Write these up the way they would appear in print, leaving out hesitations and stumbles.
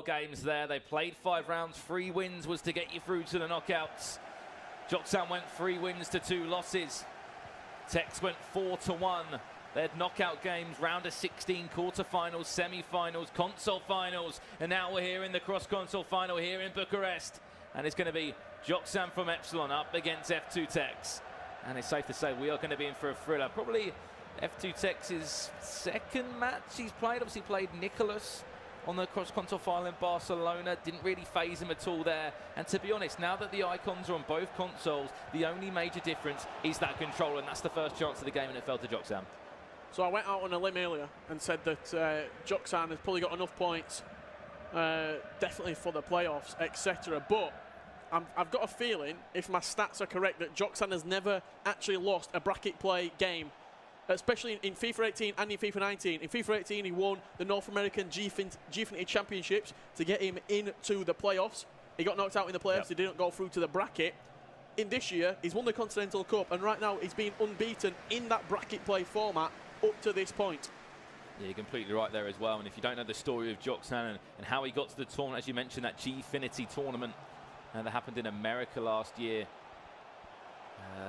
games there. They played 5 rounds. 3 wins was to get you through to the knockouts. Joksan went 3 wins to 2 losses. Tex went 4-1. They had knockout games, round of 16, quarterfinals, semi-finals, console finals, and now we're here in the cross-console final here in Bucharest. And it's going to be Joksan from Epsilon up against F2 Tex. And it's safe to say we are going to be in for a thriller. Probably F2 Tex's second match he's played. Obviously played Nicholas on the cross-console final in Barcelona. Didn't really phase him at all there. And to be honest, now that the icons are on both consoles, the only major difference is that controller, and that's the first chance of the game, and it fell to Joksan. So I went out on a limb earlier and said that Joksan has probably got enough points, definitely for the playoffs, etc. But I've got a feeling, if my stats are correct, that Joksan has never actually lost a bracket play game, especially in FIFA 18 and in FIFA 19. In FIFA 18, he won the North American Gfinity Championships to get him into the playoffs. He got knocked out in the playoffs. Yep. He didn't go through to the bracket. In this year, he's won the Continental Cup, and right now he's been unbeaten in that bracket play format up to this point. Yeah, you're completely right there as well. And if you don't know the story of Joksan and how he got to the tournament, as you mentioned, that Gfinity tournament that happened in America last year,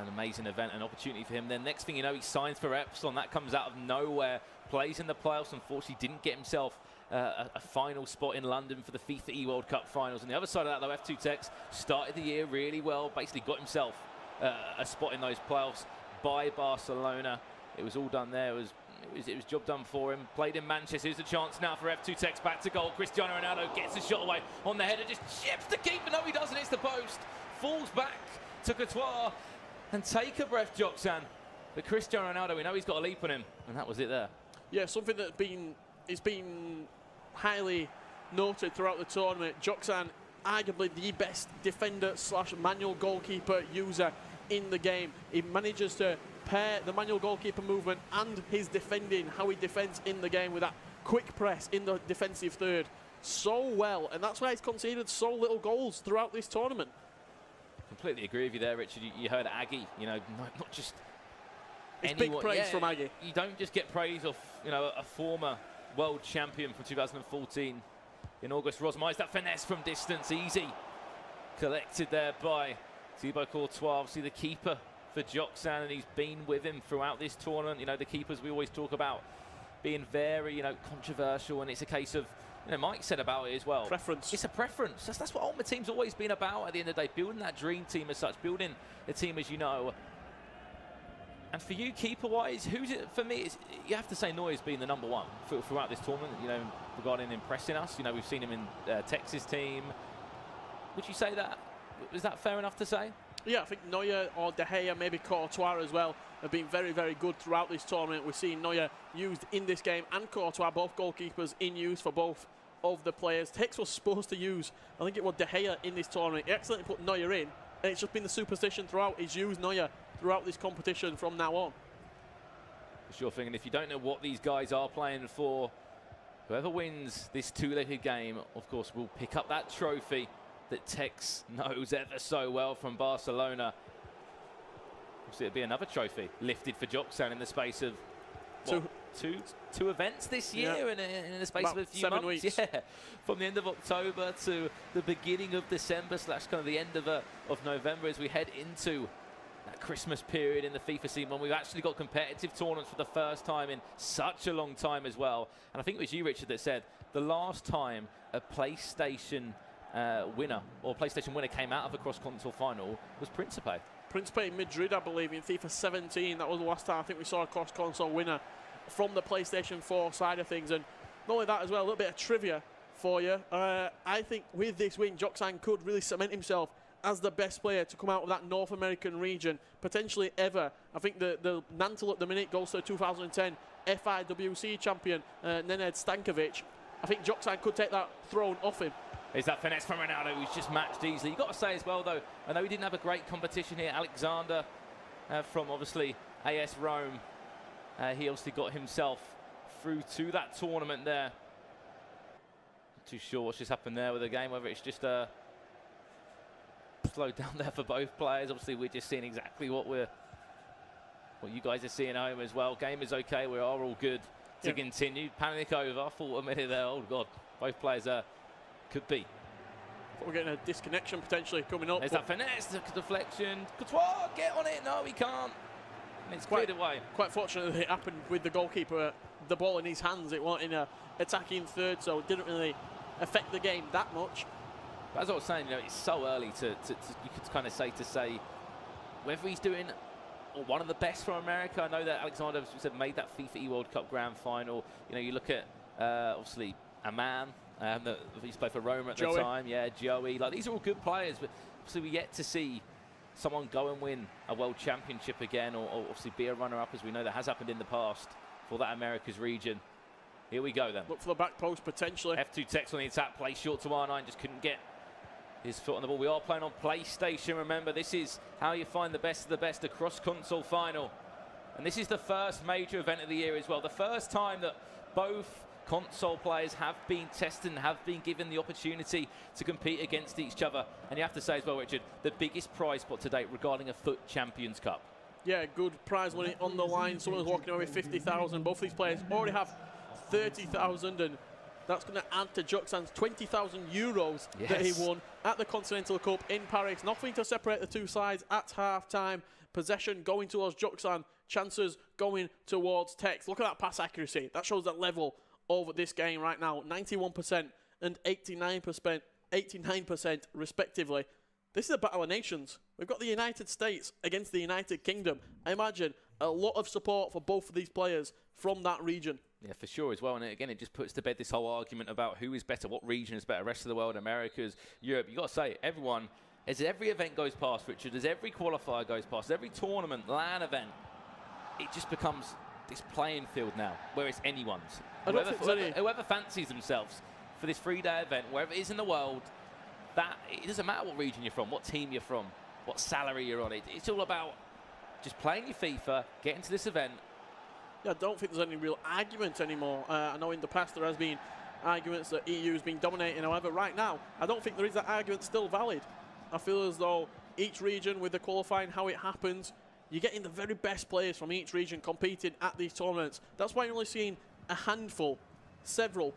an amazing event, an opportunity for him. Then next thing you know, he signs for Epsilon. That comes out of nowhere. Plays in the playoffs. Unfortunately, didn't get himself a final spot in London for the FIFA E-World Cup finals. On the other side of that, though, F2 Tex started the year really well. Basically got himself a spot in those playoffs by Barcelona. It was all done there. It was job done for him. Played in Manchester. Here's a chance now for F2 Tex. Back to goal. Cristiano Ronaldo gets a shot away on the header. Just chips the keeper. No, he doesn't. It's the post. Falls back to Courtois. And take a breath, Joksan. But Cristiano Ronaldo, we know he's got a leap on him. And that was it there. Yeah, something that's been highly noted throughout the tournament. Joksan, arguably the best defender / manual goalkeeper user in the game. He manages to pair the manual goalkeeper movement and his defending, how he defends in the game with that quick press in the defensive third so well. And that's why he's conceded so little goals throughout this tournament. Completely agree with you there, Richard. You heard Aggie, you know, not just it's anyone. Big praise from Aggie. You don't just get praise off, you know, a former world champion from 2014 in August Rosmeister. That finesse from distance, easy. Collected there by Thibaut Courtois, obviously the keeper for Joksan, and he's been with him throughout this tournament. You know, the keepers we always talk about being very, you know, controversial, and it's a case of, you know, Mike said about it as well. Preference. It's a preference. That's what Ultimate Team's always been about at the end of the day, building that dream team as such, building a team as you know. And for you, keeper-wise, who's it? For me, you have to say Neuer's been the #1 throughout this tournament, you know, regarding impressing us. You know, we've seen him in Texas team. Would you say that? Is that fair enough to say? Yeah, I think Neuer or De Gea, maybe Courtois as well, have been very, very good throughout this tournament. We're seeing Neuer used in this game and Courtois, both goalkeepers in use for both of the players. Tex was supposed to use, I think it was De Gea in this tournament. He accidentally put Neuer in, and it's just been the superstition throughout. He's used Neuer throughout this competition from now on. For sure thing, and if you don't know what these guys are playing for, whoever wins this 2-legged game, of course, will pick up that trophy that Tex knows ever so well from Barcelona. So it'll be another trophy lifted for Joksan in the space of what, two events this year, yeah, in the space of a few 7 months. weeks. Yeah, from the end of October to the beginning of December / kind of the end of November, as we head into that Christmas period in the FIFA scene, when we've actually got competitive tournaments for the first time in such a long time as well. And I think it was you, Richard, that said the last time a PlayStation winner came out of a cross-console final was Principe. Principe in Madrid, I believe, in FIFA 17. That was the last time I think we saw a cross-console winner from the PlayStation 4 side of things. And not only that as well, a little bit of trivia for you. I think with this win, Joksan could really cement himself as the best player to come out of that North American region, potentially ever. I think the mantle at the minute goes to 2010 FIWC champion, Nenad Stankovic. I think Joksan could take that throne off him. Is that finesse from Ronaldo, who's just matched easily. You've got to say as well, though, I know he didn't have a great competition here. Alexander from, obviously, AS Rome. He obviously got himself through to that tournament there. Not too sure what's just happened there with the game, whether it's just slowed down there for both players. Obviously, we're just seeing exactly what you guys are seeing at home as well. Game is okay. We are all good to continue. Panic over. I thought a minute there. Oh, God. Both players are Could be. We're getting a disconnection potentially coming up. There's that finesse, the deflection. Courtois, get on it. No, he can't. And it's cleared away. Quite fortunate that it happened with the goalkeeper, the ball in his hands. It wasn't in a attacking third, so it didn't really affect the game that much. But as I was saying, it's so early to you could kind of say whether he's doing one of the best from America. I know that Alexander made that FIFA World Cup Grand Final. You look at obviously a man that used to play for Roma at the time. Yeah, Joey. Like, these are all good players, but obviously we yet to see someone go and win a World Championship again, or obviously be a runner-up, as we know that has happened in the past for that Americas region. Here we go then. Look for the back post potentially. F2tex on the attack, play short to R9, just couldn't get his foot on the ball. We are playing on PlayStation, remember. This is how you find the best of the best, a cross-console final. And this is the first major event of the year as well. The first time that both console players have been tested and have been given the opportunity to compete against each other. And you have to say as well, Richard, the biggest prize pot to date regarding a FUT Champions Cup. Yeah, good prize money on the line. Someone's walking away with 50,000. Both of these players already have 30,000, and that's going to add to Joxan's 20,000 euros that he won at the Continental Cup in Paris. Nothing to separate the two sides at half-time. Possession going towards Joxan, chances going towards Tex. Look at that pass accuracy. That shows the level of this game right now. 91% and 89% respectively. This is a battle of nations. We've got the United States against the United Kingdom. I imagine a lot of support for both of these players from that region. Yeah, for sure as well. And again, it just puts to bed this whole argument about who is better, what region is better, rest of the world, Americas, Europe. You've got to say, everyone, as every event goes past, Richard, as every qualifier goes past, every tournament, LAN event, it just becomes this playing field now, where it's anyone's. Whoever fancies themselves for this 3-day event, wherever it is in the world, that it doesn't matter what region you're from, what team you're from, what salary you're on. It's all about just playing your FIFA, getting to this event. Yeah, I don't think there's any real argument anymore. I know in the past there has been arguments that EU has been dominating. However, right now, I don't think there is that argument still valid. I feel as though each region, with the qualifying, how it happens, you're getting the very best players from each region competing at these tournaments. That's why you're only seeing a handful, several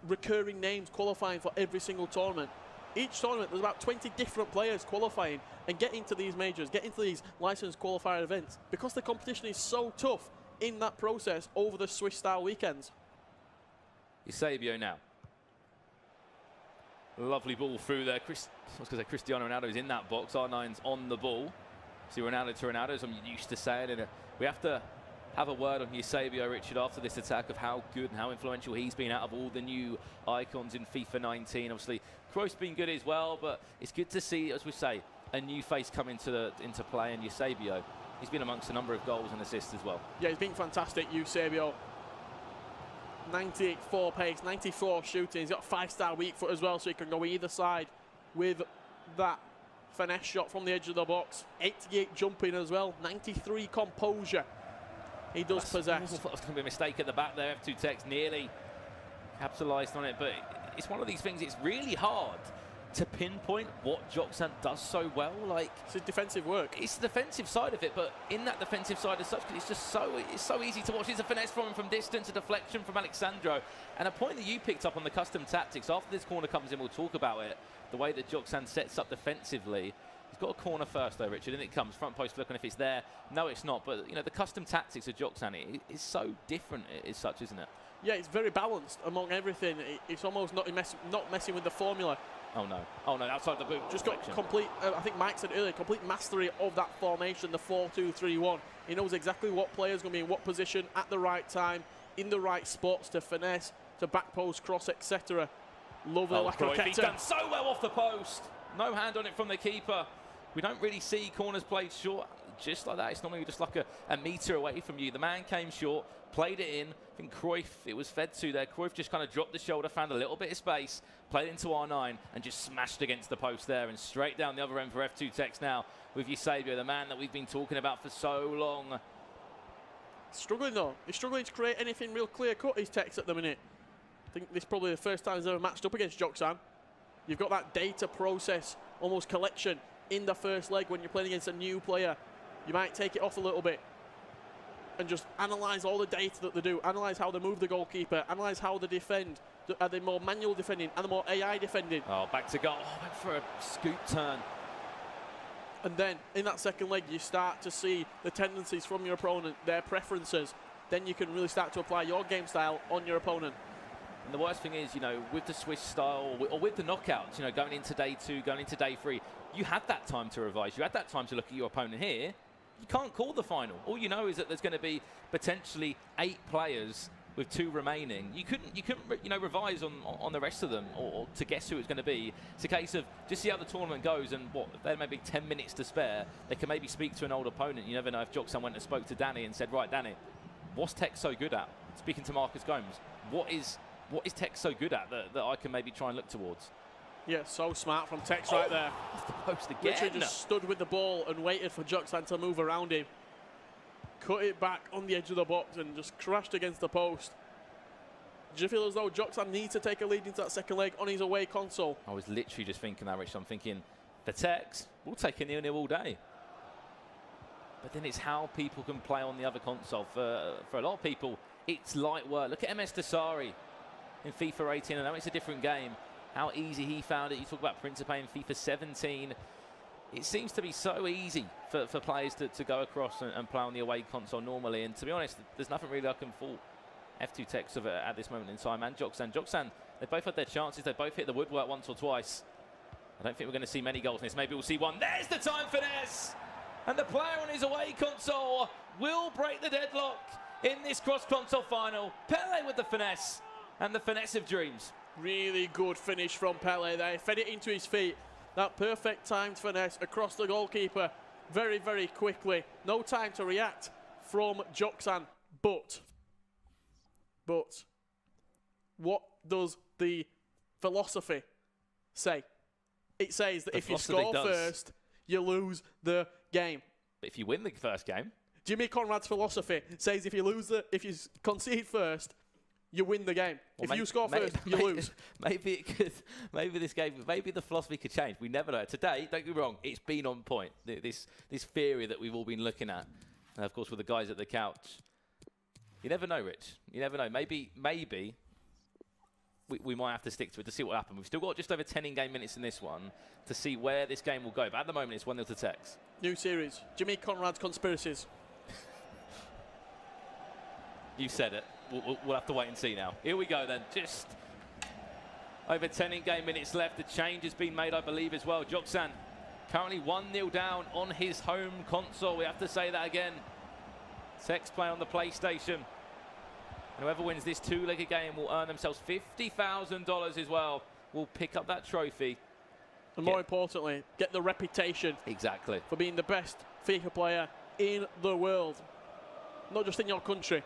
recurring names qualifying for every single tournament. Each tournament, there's about 20 different players qualifying and getting to these majors, getting to these licensed qualifier events, because the competition is so tough in that process over the Swiss-style weekends. Eusebio now. Lovely ball through there. I was going to say Cristiano Ronaldo is in that box. R9's on the ball. See, Ronaldo to Ronaldo, as I'm used to saying it. We have to have a word on Eusebio, Richard, after this attack, of how good and how influential he's been out of all the new icons in FIFA 19. Obviously, Cruyff's been good as well, but it's good to see, as we say, a new face come into play, and Eusebio, he's been amongst a number of goals and assists as well. Yeah, he's been fantastic, Eusebio. 94 pace, 94 shooting. He's got a 5-star weak foot as well, so he can go either side with that finesse shot from the edge of the box. 88 jumping as well, 93 composure. He does possess. That's going to be a mistake at the back there. F2tex nearly capitalised on it, but it's one of these things, it's really hard to pinpoint what Joxan does so well. Like, it's his defensive work. It's the defensive side of it, but in that defensive side as such, it's just so easy to watch. It's a finesse from him from distance, a deflection from Alexandro, and a point that you picked up on the custom tactics. After this corner comes in, we'll talk about it. The way that Joxan sets up defensively. He's got a corner first though, Richard, and it comes front post look, and if it's there, no, it's not. But the custom tactics of Joxan is so different as such, isn't it? Yeah, it's very balanced among everything. It's almost not messing with the formula. Oh no, outside the boot. Just got complete, I think Mike said earlier, complete mastery of that formation, the 4-2-3-1. He knows exactly what player's going to be in what position at the right time, in the right spots to finesse, to back post, cross, etc. Lovely Lacroqueta. He's done so well off the post. No hand on it from the keeper. We don't really see corners played short just like that. It's normally just like a metre away from you. The man came short, played it in. I think Cruyff, it was fed to there. Cruyff just kind of dropped the shoulder, found a little bit of space, played into R9, and just smashed against the post there. And straight down the other end for F2tex now with Eusebio, the man that we've been talking about for so long. Struggling though. He's struggling to create anything real clear-cut, his Tex at the minute. I think this is probably the first time he's ever matched up against Joxan. You've got that data process, almost collection, in the first leg when you're playing against a new player. You might take it off a little bit and just analyse all the data that they do, analyse how they move the goalkeeper, analyse how they defend, Are they more manual defending? Are they more AI defending? Oh, back to goal. Oh, went for a scoop turn. And then in that second leg, you start to see the tendencies from your opponent, their preferences. Then you can really start to apply your game style on your opponent. And the worst thing is, you know, with the Swiss style or with the knockouts, you know, going into day 2, going into day 3, you had that time to revise. You had that time to look at your opponent. Here, you can't call the final. All you know is that there's going to be potentially 8 players with 2 remaining. You couldn't, you know, revise on the rest of them or to guess who it's going to be. It's a case of just see how the tournament goes, and what, if there may be 10 minutes to spare, they can maybe speak to an old opponent. You never know if Joksan went and spoke to Danny and said, right, Danny, what's Tex so good at? Speaking to Marcus Gomes, what is Tex so good at that I can maybe try and look towards? Yeah, so smart from Tex right there. Off the post again. Literally just stood with the ball and waited for Joksan to move around him. Cut it back on the edge of the box and just crashed against the post. Do you feel as though Joksan needs to take a lead into that second leg on his away console? I was literally just thinking that, Rich. I'm thinking, for Tex, we'll take a 0-0 all day. But then it's how people can play on the other console. For a lot of people, it's light work. Look at MS Dasari in FIFA 18. I know it's a different game. How easy he found it. You talk about Principe in FIFA 17. It seems to be so easy for players to go across and play on the away console normally. And to be honest, there's nothing really I can fault F2 Tex of it at this moment in time. And Joksan, they both had their chances. They both hit the woodwork once or twice. I don't think we're going to see many goals in this. Maybe we'll see one. There's the time finesse! And the player on his away console will break the deadlock in this cross-console final. Pele with the finesse, and the finesse of dreams. Really good finish from Pele there. Fed it into his feet. That perfect timed finesse across the goalkeeper very, very quickly. No time to react from Joksan. But what does the philosophy say? It says that if you score first, you lose the game. But if you win the first game, Jimmy Conrad's philosophy says if you concede first, you win the game. Well, if you score first, you lose. Maybe the philosophy could change. We never know. Today, don't get me wrong, it's been on point. This theory that we've all been looking at, of course, with the guys at the couch. You never know, Rich. You never know. Maybe we might have to stick to it to see what happens. We've still got just over 10 in-game minutes in this one to see where this game will go. But at the moment, it's 1-0 to Tex. New series, Jimmy Conrad's Conspiracies. You said it. We'll have to wait and see now. Here we go then. Just over 10 in-game minutes left. The change has been made, I believe, as well. Joksan currently 1-0 down on his home console. We have to say that again. Tex play on the PlayStation. And whoever wins this 2-legged game will earn themselves $50,000 as well. Will pick up that trophy. And more importantly, get the reputation. Exactly. For being the best FIFA player in the world. Not just in your country,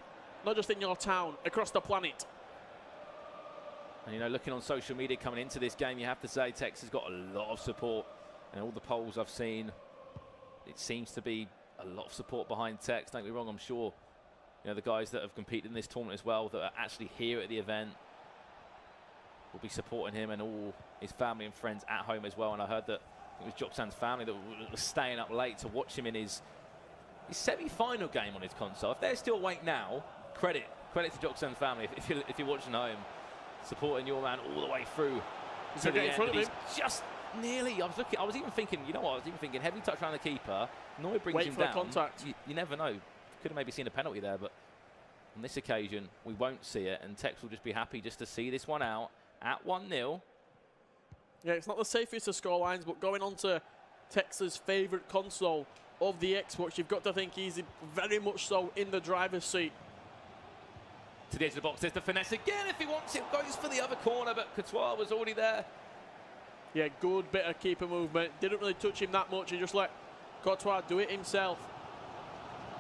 not just in your town, across the planet. And you know, looking on social media coming into this game, you have to say Tex has got a lot of support. And all the polls I've seen, it seems to be a lot of support behind Tex. Don't get me wrong, I'm sure you know the guys that have competed in this tournament as well, that are actually here at the event, will be supporting him and all his family and friends at home as well. And I heard that it was Joksan's family that was staying up late to watch him in his semi-final game on his console. If they're still awake now, credit to Joksan's family. If you're watching home, supporting your man all the way through to the end. He's just nearly. I was even thinking. You know what? I was even thinking heavy touch around the keeper. Noy brings him down. Contact. You never know. Could have maybe seen a penalty there, but on this occasion we won't see it, and Tex will just be happy just to see this one out at 1-0. Yeah, it's not the safest of scorelines, but going on to Tex's favourite console of the Xbox, you've got to think he's very much so in the driver's seat. To the edge of the box, there's the finesse again. If he wants it, goes for the other corner, but Courtois was already there. Yeah, good bit of keeper movement. Didn't really touch him that much. He just let Courtois do it himself.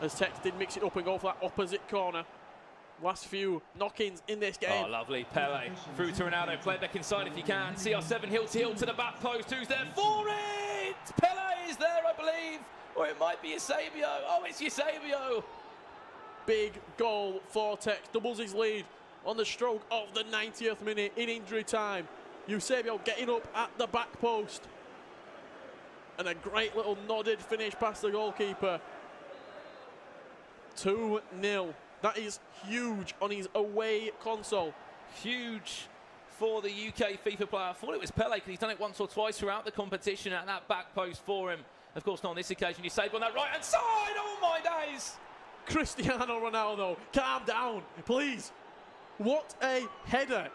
As Tex did mix it up and go for that opposite corner. Last few knock-ins in this game. Oh, lovely. Pele through to Ronaldo. Play back inside if you can. CR7 heel to heel to the back post. Who's there for it? Pele is there, I believe. Or it might be Eusebio. Oh, it's Eusebio. Big goal for Tex. Doubles his lead on the stroke of the 90th minute in injury time. Eusebio getting up at the back post. And a great little nodded finish past the goalkeeper. 2-0. That is huge on his away console. Huge for the UK FIFA player. I thought it was Pele because he's done it once or twice throughout the competition at that back post for him. Of course, not on this occasion. You save on that right-hand side. Oh, my days. Cristiano Ronaldo, calm down, please. What a header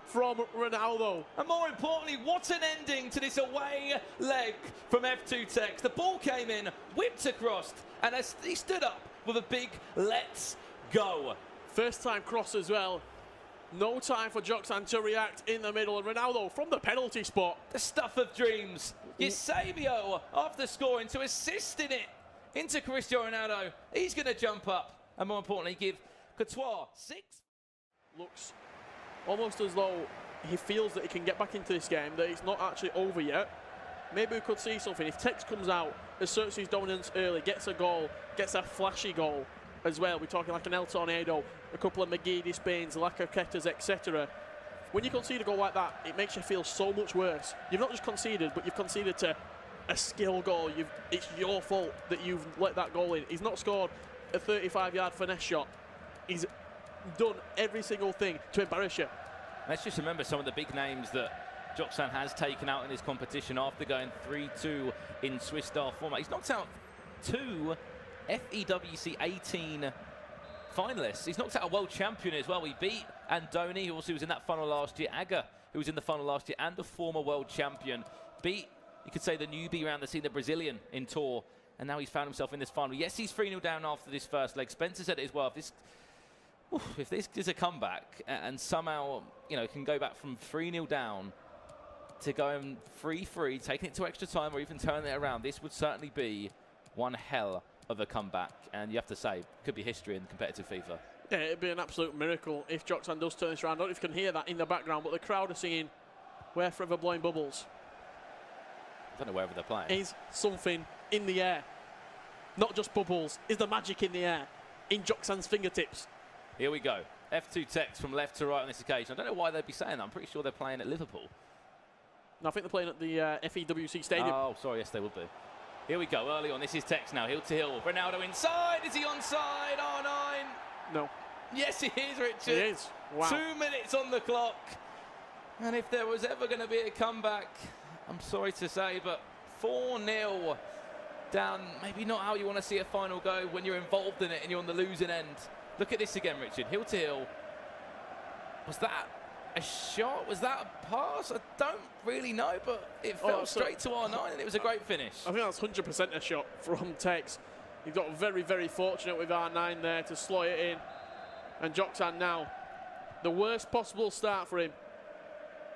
from Ronaldo. And more importantly, what an ending to this away leg from F2 Tex. The ball came in, whipped across, and as he stood up with a big let's go. First time cross as well. No time for Joxan to react in the middle. And Ronaldo from the penalty spot. The stuff of dreams. Eusebio, after scoring, to assist in it into Cristiano Ronaldo. He's going to jump up and, more importantly, give Courtois 6. Looks almost as though he feels that he can get back into this game, that it's not actually over yet. Maybe we could see something. If Tex comes out, asserts his dominance early, gets a goal, gets a flashy goal as well. We're talking like an El Tornado, a couple of McGeady spins, Lacaquetas, etc. When you concede a goal like that, it makes you feel so much worse. You've not just conceded, but you've conceded to a skill goal. It's your fault that you've let that goal in. He's not scored a 35-yard finesse shot. He's done every single thing to embarrass you. Let's just remember some of the big names that Joxan has taken out in this competition after going 3-2 in Swiss-style format. He's knocked out 2 FEWC 18 finalists. He's knocked out a world champion as well. He beat Andoni, who also was in that final last year, Aga, who was in the final last year, and the former world champion. Beat, you could say, the newbie around the scene, the Brazilian in Tour, and now he's found himself in this final. Yes, he's 3-0 down after this first leg. Spencer said it as well. If this is a comeback and somehow, you know, can go back from 3-0 down to going 3-3, taking it to extra time or even turning it around, this would certainly be one hell of a comeback. And you have to say, could be history in competitive FIFA. Yeah, it'd be an absolute miracle if Joxan does turn this around. I don't know if you can hear that in the background, but the crowd are singing "We're Forever Blowing Bubbles." I don't know wherever they're playing. Is something in the air. Not just bubbles, is the magic in the air, in Joxan's fingertips. Here we go. F2 Tex from left to right on this occasion. I don't know why they'd be saying that. I'm pretty sure they're playing at Liverpool. No, I think they're playing at the FEWC Stadium. Oh, sorry, yes, they would be. Here we go, early on. This is Tex now, heel to heel. Ronaldo inside. Is he onside? R9. No. Yes, he is, Richard. He is. Wow. 2 minutes on the clock. And if there was ever going to be a comeback, I'm sorry to say, but 4-0 down. Maybe not how you want to see a final go when you're involved in it and you're on the losing end. Look at this again, Richard. Heel to heel. Was that a shot? Was that a pass? I don't really know, but it fell straight to R9 and it was a great finish. I think that's 100% a shot from Tex. He got very, very fortunate with R9 there to slow it in. And Joxan now, the worst possible start for him.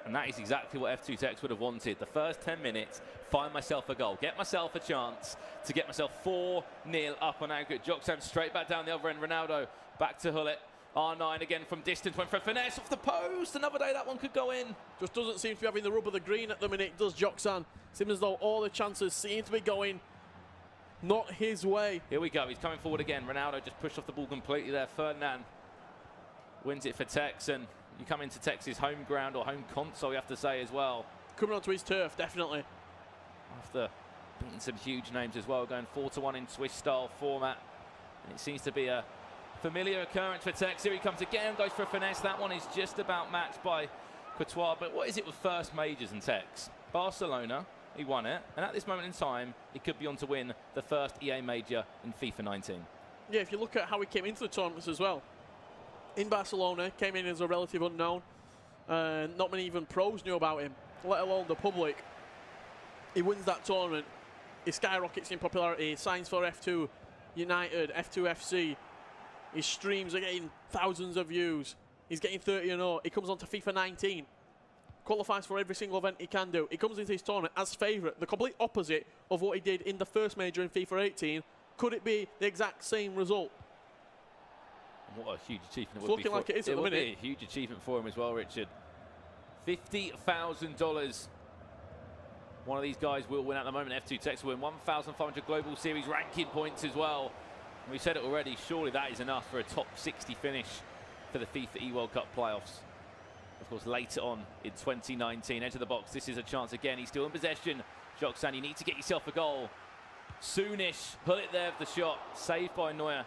And that is exactly what F2 Tex would have wanted. The first 10 minutes, find myself a goal. Get myself a chance to get myself 4-0 up on aggregate. Joxan straight back down the other end. Ronaldo back to Hullet. R9 again from distance. Went for a finesse off the post. Another day that one could go in. Just doesn't seem to be having the rub of the green at the minute, does Joxan? Seems as though all the chances seem to be going not his way. Here we go. He's coming forward again. Ronaldo just pushed off the ball completely there. Ferdinand wins it for Tex, and you come into Tex's home ground or home console, you have to say as well. Coming onto his turf, definitely. After beating some huge names as well, going 4-1 in Swiss-style format. And it seems to be a familiar occurrence for Tex. Here he comes again, goes for a finesse. That one is just about matched by Courtois. But what is it with first majors and Tex? Barcelona, he won it. And at this moment in time, he could be on to win the first EA major in FIFA 19. Yeah, if you look at how he came into the tournaments as well. In Barcelona, came in as a relative unknown. Not many even pros knew about him, let alone the public. He wins that tournament. He skyrockets in popularity. He signs for F2 United, F2 FC. His streams are getting thousands of views. He's getting 30-0. He comes on to FIFA 19. Qualifies for every single event he can do. He comes into his tournament as favourite. The complete opposite of what he did in the first major in FIFA 18. Could it be the exact same result? What a huge achievement it would be. Looking like it is at the minute. It would be a huge achievement for him as well, Richard. $50,000. One of these guys will win at the moment. F2 Tex will win 1,500 Global Series ranking points as well. And we said it already, surely that is enough for a top 60 finish for the FIFA E-World Cup playoffs. Of course, later on in 2019, enter the box. This is a chance again. He's still in possession. Joxan, you need to get yourself a goal. Soonish, pull it there for the shot. Saved by Neuer.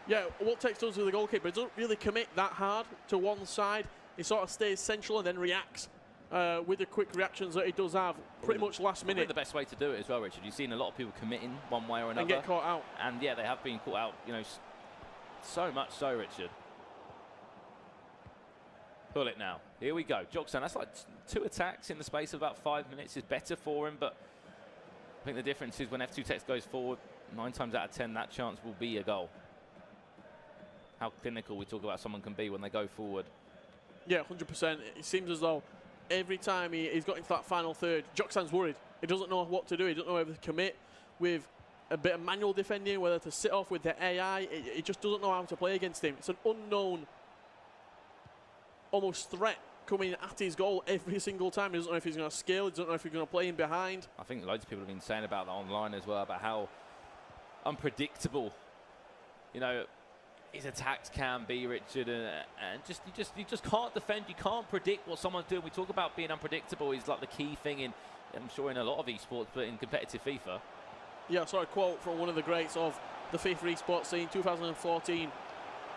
Yeah, what Tex does with the goalkeeper, he doesn't really commit that hard to one side. he sort of stays central and then reacts with the quick reactions that he does have pretty much last minute. The best way to do it as well, Richard. You've seen a lot of people committing one way or another. And get caught out. And yeah, they have been caught out, you know, so much so, Richard. Pull it now. Here we go. Joksan, that's like 2 attacks in the space of about 5 minutes is better for him, but I think the difference is when F2 Tex goes forward, 9 times out of 10, that chance will be a goal. How clinical we talk about someone can be when they go forward. Yeah, 100%. It seems as though every time he's got into that final third, Joksan's worried. He doesn't know what to do. He doesn't know whether to commit with a bit of manual defending, whether to sit off with the AI. He just doesn't know how to play against him. It's an unknown, almost threat coming at his goal every single time. He doesn't know if he's going to scale. He doesn't know if he's going to play in behind. I think loads of people have been saying about that online as well, about how unpredictable, you know, his attacks can be, Richard, and you just can't defend. You can't predict what someone's doing. We talk about being unpredictable is like the key thing in, I'm sure, in a lot of esports, but in competitive FIFA. Yeah, I saw a quote from one of the greats of the FIFA esports scene, 2014.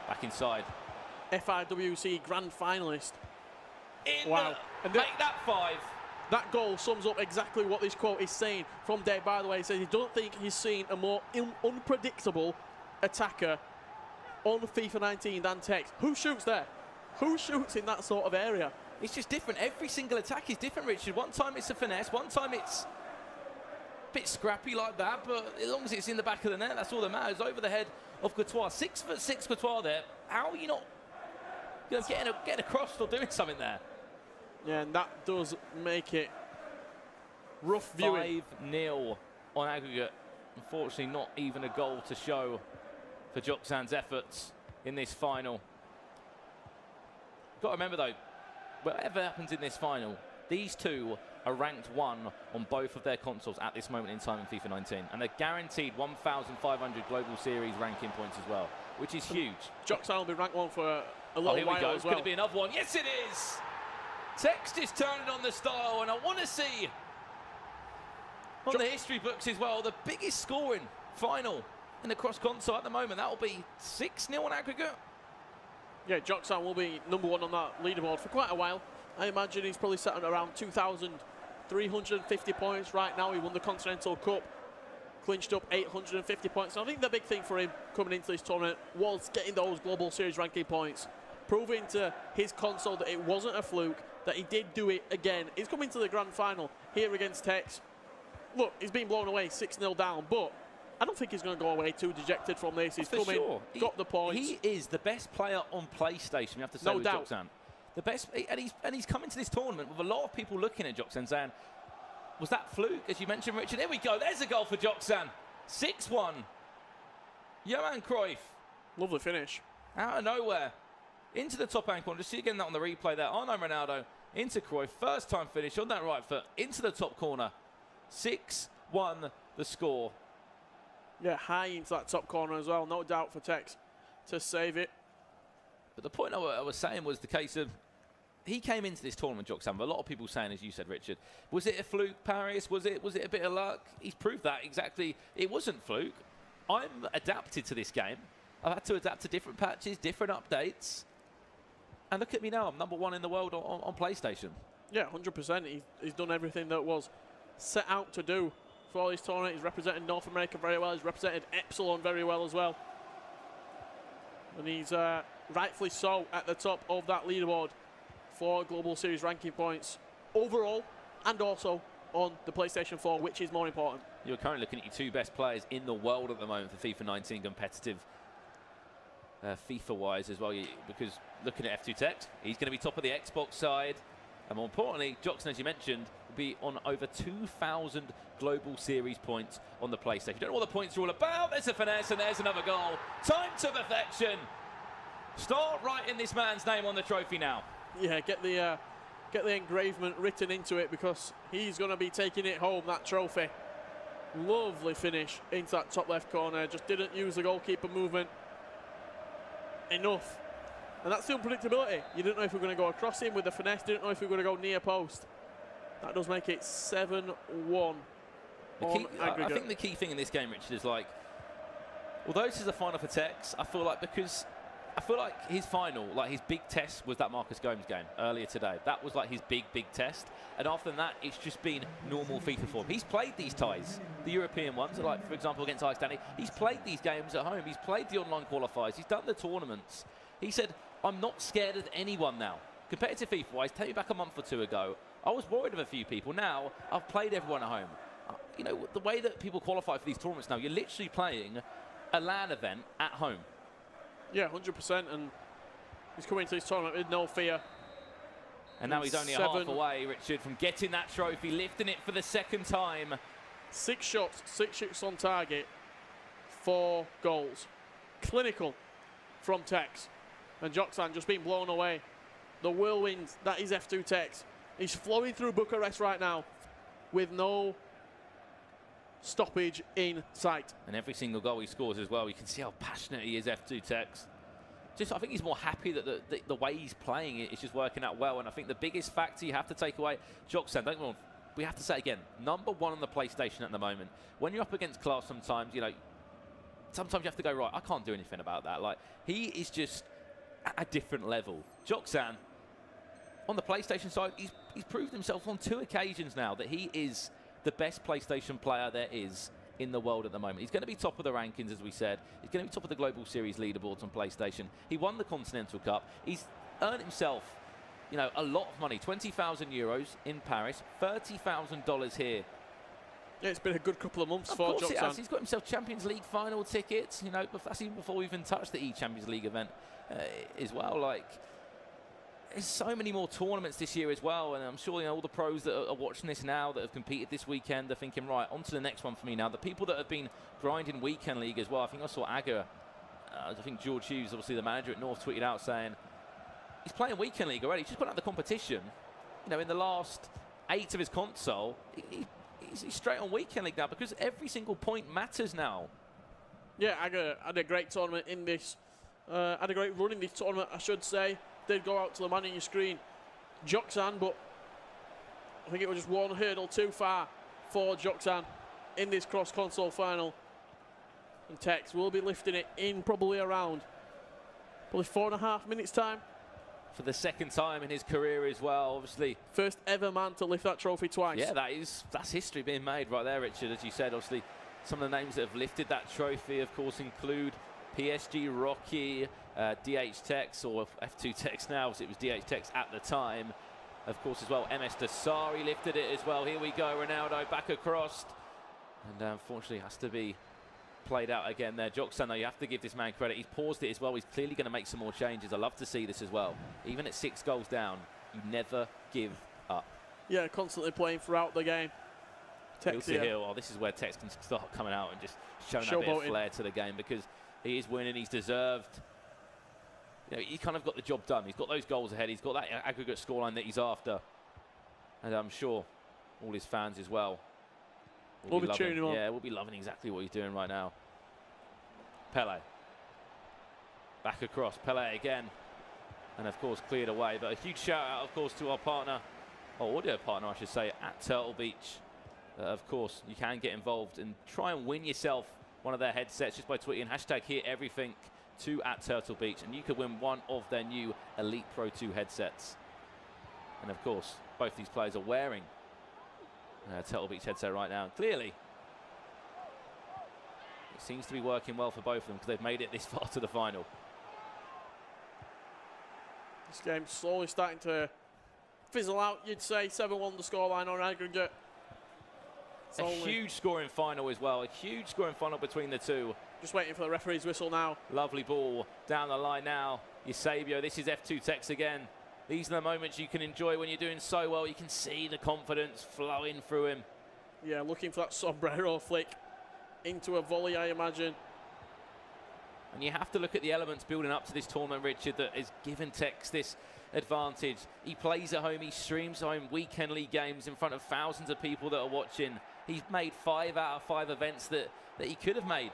Back inside. FIWC Grand Finalist. Wow. And make that 5. That goal sums up exactly what this quote is saying from Dave, by the way. He says he don't think he's seen a more unpredictable attacker on FIFA 19 than Tex. Who shoots there? Who shoots in that sort of area? It's just different. Every single attack is different, Richard. One time it's a finesse, one time it's a bit scrappy like that, but as long as it's in the back of the net, that's all that matters. Over the head of Courtois. 6'6" Courtois there. How are you not, you know, getting across or doing something there? Yeah, and that does make it rough viewing. 5-0 on aggregate. Unfortunately, not even a goal to show for Joksan's efforts in this final. Got to remember though, whatever happens in this final, these two are ranked 1 on both of their consoles at this moment in time in FIFA 19, and they're guaranteed 1,500 global series ranking points as well, which is huge. Joksan will be ranked 1 for a little here while we go. as well. Could it be another one? Yes, it is. Tex is turning on the style, and I want to see on the history books as well the biggest scoring final in the cross console at the moment. That will be 6-0 on aggregate. Yeah, Joksan will be number 1 on that leaderboard for quite a while. I imagine he's probably sat at around 2,350 points right now. He won the Continental Cup, clinched up 850 points. So I think the big thing for him coming into this tournament was getting those Global Series ranking points, proving to his console that it wasn't a fluke, that he did do it again. He's coming to the grand final here against Tex. Look, he's been blown away 6-0 down, but I don't think he's going to go away too dejected from this. He's come in, got the points. He is the best player on PlayStation, you have to say, with Joksan. The best, and he's come into this tournament with a lot of people looking at Joksan saying, was that fluke, as you mentioned, Richard? There we go, there's a goal for Joksan. 6-1. Johan Cruyff. Lovely finish. Out of nowhere. Into the top hand corner. Just see again that on the replay there. Arno Ronaldo into Cruyff. First time finish on that right foot. Into the top corner. 6-1 the score. Yeah, high into that top corner as well. No doubt for Tex to save it. But the point I was saying was the case of he came into this tournament, Joksan. A lot of people saying, as you said, Richard, was it a fluke, Paris? Was it a bit of luck? He's proved that exactly. It wasn't fluke. I'm adapted to this game. I've had to adapt to different patches, different updates. And look at me now. I'm number 1 in the world on PlayStation. Yeah, 100%. He's done everything that was set out to do for this tournament. He's represented North America very well. He's represented Epsilon very well as well. And he's rightfully so at the top of that leaderboard for Global Series ranking points overall and also on the PlayStation 4, which is more important. You're currently looking at your 2 best players in the world at the moment for FIFA 19 competitive FIFA-wise as well, because looking at F2 Tex, he's going to be top of the Xbox side. And more importantly, Joksan, as you mentioned, will be on over 2,000 Global Series points on the PlayStation. You don't know what the points are all about. There's a finesse and there's another goal. Time to perfection. Start writing this man's name on the trophy now. Yeah, get the engravement written into it, because he's going to be taking it home, that trophy. Lovely finish into that top left corner. Just didn't use the goalkeeper movement enough. And that's the unpredictability. You didn't know if we were going to go across him with the finesse. Didn't know if we were going to go near post. That does make it 7-1 on aggregate. I think the key thing in this game, Richard, is like, although this is a final for Tex, I feel like because I feel like his final, like his big test was that Marcus Gomes game earlier today. That was like his big test. And after that, it's just been normal FIFA form. He's played these ties, the European ones, like for example against Iceland. He's played these games at home. He's played the online qualifiers. He's done the tournaments. He said, I'm not scared of anyone now. Competitive FIFA-wise, take me back a month or two ago, I was worried of a few people. Now, I've played everyone at home. You know, the way that people qualify for these tournaments now, you're literally playing a LAN event at home. Yeah, 100%, and he's coming into this tournament with no fear. And now he's only a half away, Richard, from getting that trophy, lifting it for the second time. 6 shots on target, 4 goals. Clinical from Tex. And Joxan just being blown away. The whirlwind, that is F2 Tex. He's flowing through Bucharest right now with no stoppage in sight. And every single goal he scores as well, you can see how passionate he is, F2 Tex. I think he's more happy that the way he's playing it is just working out well. And I think the biggest factor you have to take away, Joxan, don't get me wrong, we have to say again, #1 on the PlayStation at the moment. When you're up against class sometimes, you know, sometimes you have to go, right, I can't do anything about that. Like, he is just at a different level. Joxan, on the PlayStation side, he's proved himself on 2 occasions now that he is the best PlayStation player there is in the world at the moment. He's going to be top of the rankings, as we said. He's going to be top of the Global Series leaderboards on PlayStation. He won the Continental Cup. He's earned himself, you know, a lot of money. 20,000 euros in Paris, $30,000 here. Yeah, it's been a good couple of months for Joxan. Of course it has. He's got himself Champions League final tickets. You know, that's even before we even touched the E-Champions League event as well. Like, there's so many more tournaments this year as well, and I'm sure, you know, all the pros that are watching this now that have competed this weekend are thinking, right, on to the next one for me now. The people that have been grinding Weekend League as well. I think I saw Aga, I think George Hughes, obviously the manager at North, tweeted out saying he's playing Weekend League already. He's just put out the competition. You know, in the last 8 of his console, he's straight on Weekend League now because every single point matters now. Yeah, Aga had a great tournament in this. Had a great run in this tournament, I should say. Did go out to the man on your screen, Joxan, but I think it was just one hurdle too far for Joxan in this cross-console final. And Tex will be lifting it in probably around 4.5 minutes time. For the second time in his career as well, obviously. First ever man to lift that trophy twice. Yeah, that's history being made right there, Richard. As you said, obviously, some of the names that have lifted that trophy, of course, include PSG Rocky, DH Tex, or F2 Tex now, as it was DH Tex at the time. Of course, as well, MS Dasari lifted it as well. Here we go, Ronaldo back across. And unfortunately, has to be played out again there. Joxan, though, you have to give this man credit. He's paused it as well. He's clearly going to make some more changes. I love to see this as well. Even at 6 goals down, you never give up. Yeah, constantly playing throughout the game. Tex to hill. Oh, this is where Tex can start coming out and just showing that bit of flair to the game, because he is winning. He's deserved. You know, he kind of got the job done. He's got those goals ahead. He's got that aggregate scoreline that he's after. And I'm sure all his fans as well will be cheering him on. Yeah, we'll be loving exactly what he's doing right now. Pele. Back across. Pele again. And, of course, cleared away. But a huge shout-out, of course, to our partner, or audio partner, I should say, at Turtle Beach. Of course, you can get involved and try and win yourself one of their headsets just by tweeting #HearEverything to @Turtle Beach, and you could win one of their new Elite Pro 2 headsets. And of course, both these players are wearing a Turtle Beach headset right now. Clearly, it seems to be working well for both of them because they've made it this far to the final. This game's slowly starting to fizzle out, you'd say. 7-1 the scoreline on aggregate. A huge scoring final as well. A huge scoring final between the two. Just waiting for the referee's whistle now. Lovely ball down the line now. Eusebio, this is F2 Tex again. These are the moments you can enjoy when you're doing so well. You can see the confidence flowing through him. Yeah, looking for that sombrero flick into a volley, I imagine. And you have to look at the elements building up to this tournament, Richard, that has given Tex this advantage. He plays at home, he streams home Weekend League games in front of thousands of people that are watching. He's made 5 out of 5 events that he could have made.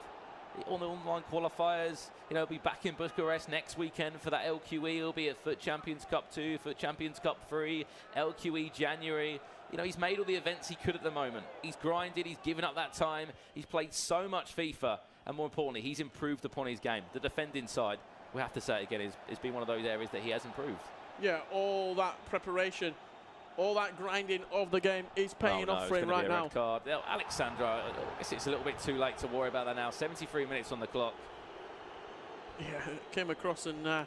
On the online qualifiers, you know, he'll be back in Bucharest next weekend for that LQE. He'll be at Foot Champions Cup 2, Foot Champions Cup 3, LQE January. You know, he's made all the events he could at the moment. He's grinded, he's given up that time. He's played so much FIFA, and more importantly, he's improved upon his game. The defending side, we have to say it again, it's been one of those areas that he has improved. Yeah, all that preparation, all that grinding of the game is paying off for him right now. Red card. Alexandra, I guess it's a little bit too late to worry about that now. 73 minutes on the clock. Yeah, came across and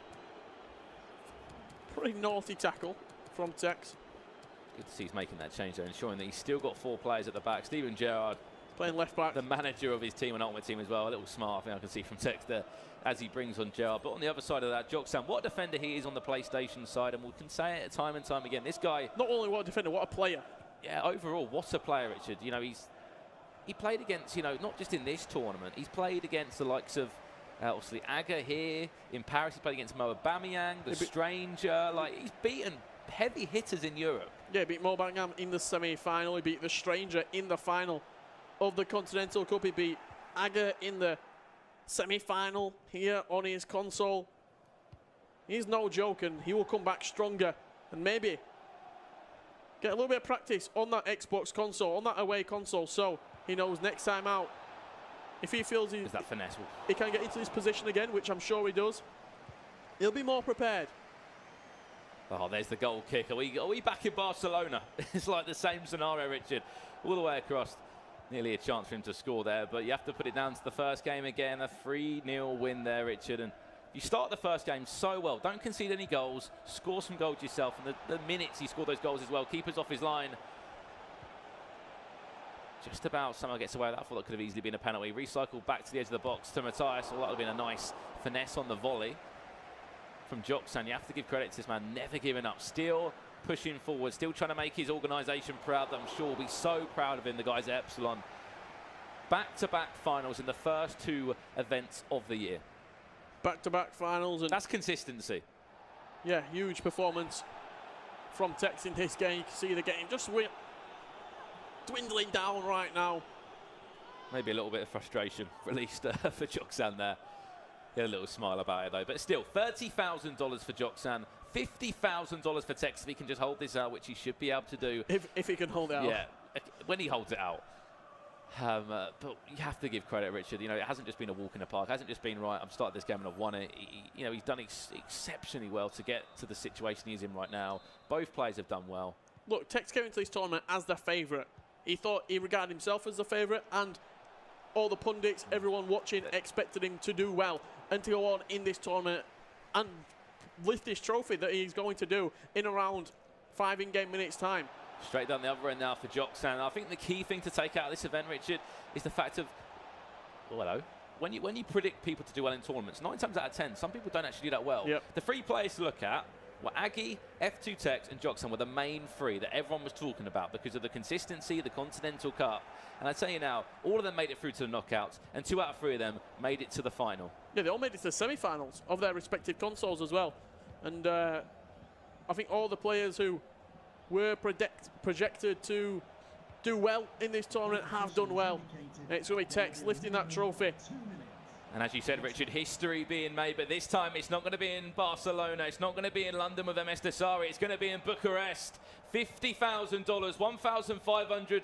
pretty naughty tackle from Tex. Good to see he's making that change there, ensuring that he's still got 4 players at the back. Steven Gerrard, playing left back, the manager of his team and ultimate team as well. A little smart, I think I can see from Tex there as he brings on Gerrard. But on the other side of that, Joksan, what a defender he is on the PlayStation side, and we can say it time and time again. This guy, not only what a defender, what a player. Yeah, overall, what a player, Richard. You know, he played against, you know, not just in this tournament. He's played against the likes of obviously Aga here in Paris. He played against Mo Aubameyang, the Stranger. Like, he's beaten heavy hitters in Europe. Yeah, he beat Mo Aubameyang in the semi-final. He beat the Stranger in the final of the Continental Cup. He beat Aga in the semi-final here on his console. He's no joke, and he will come back stronger and maybe get a little bit of practice on that Xbox console, on that away console, so he knows next time out, if he feels he can get into this position again, which I'm sure he does, he'll be more prepared. Oh, there's the goal kick. Are we back in Barcelona? It's like the same scenario, Richard, all the way across. Nearly a chance for him to score there, but you have to put it down to the first game again. A 3-0 win there, Richard. And you start the first game so well. Don't concede any goals. Score some goals yourself. And the minutes he scored those goals as well. Keeper's off his line. Just about somehow gets away with that. I thought that could have easily been a penalty. Recycled back to the edge of the box to Matthias. Well, that would have been a nice finesse on the volley from Joksan. You have to give credit to this man. Never giving up. Still pushing forward, still trying to make his organisation proud. I'm sure will be so proud of him, the guys at Epsilon. Back-to-back finals in the first 2 events of the year. Back-to-back finals. And that's consistency. Yeah, huge performance from Tex in this game. You can see the game just dwindling down right now. Maybe a little bit of frustration released for Joksan there. He had a little smile about it though, but still, $30,000 for Joksan, $50,000 for Tex if he can just hold this out, which he should be able to do. If he can hold it out. Yeah, when he holds it out. But you have to give credit, Richard. You know, it hasn't just been a walk in the park. It hasn't just been, right, I've started this game and I've won it. You know, he's done exceptionally well to get to the situation he's in right now. Both players have done well. Look, Tex came into this tournament as the favourite. He regarded himself as the favourite, and all the pundits, everyone watching, expected him to do well and to go on in this tournament and lift this trophy that he's going to do in around 5 in-game minutes time. Straight down the other end now for Joksan. I think the key thing to take out of this event, Richard, is the fact of, well, hello, when you predict people to do well in tournaments, 9 times out of 10, some people don't actually do that well. Yep. The 3 players to look at were Aggie, F2 Tex and Joksan were the main 3 that everyone was talking about because of the consistency, the Continental Cup. And I tell you now, all of them made it through to the knockouts, and 2 out of 3 of them made it to the final. Yeah, they all made it to the semi-finals of their respective consoles as well. And I think all the players who were projected to do well in this tournament have done well. And it's going to be Tex lifting that trophy. And as you said, Richard, history being made, but this time it's not going to be in Barcelona. It's not going to be in London with MS Dasari. It's going to be in Bucharest. $50,000, 1,500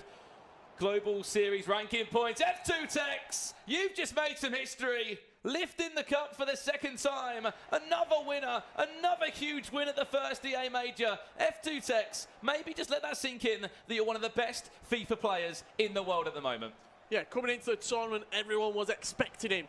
Global Series ranking points. F2 Tex, you've just made some history. Lifting the cup for the 2nd time. Another winner, another huge win at the first EA Major. F2 Tex, maybe just let that sink in that you're one of the best FIFA players in the world at the moment. Yeah, coming into the tournament, everyone was expecting him.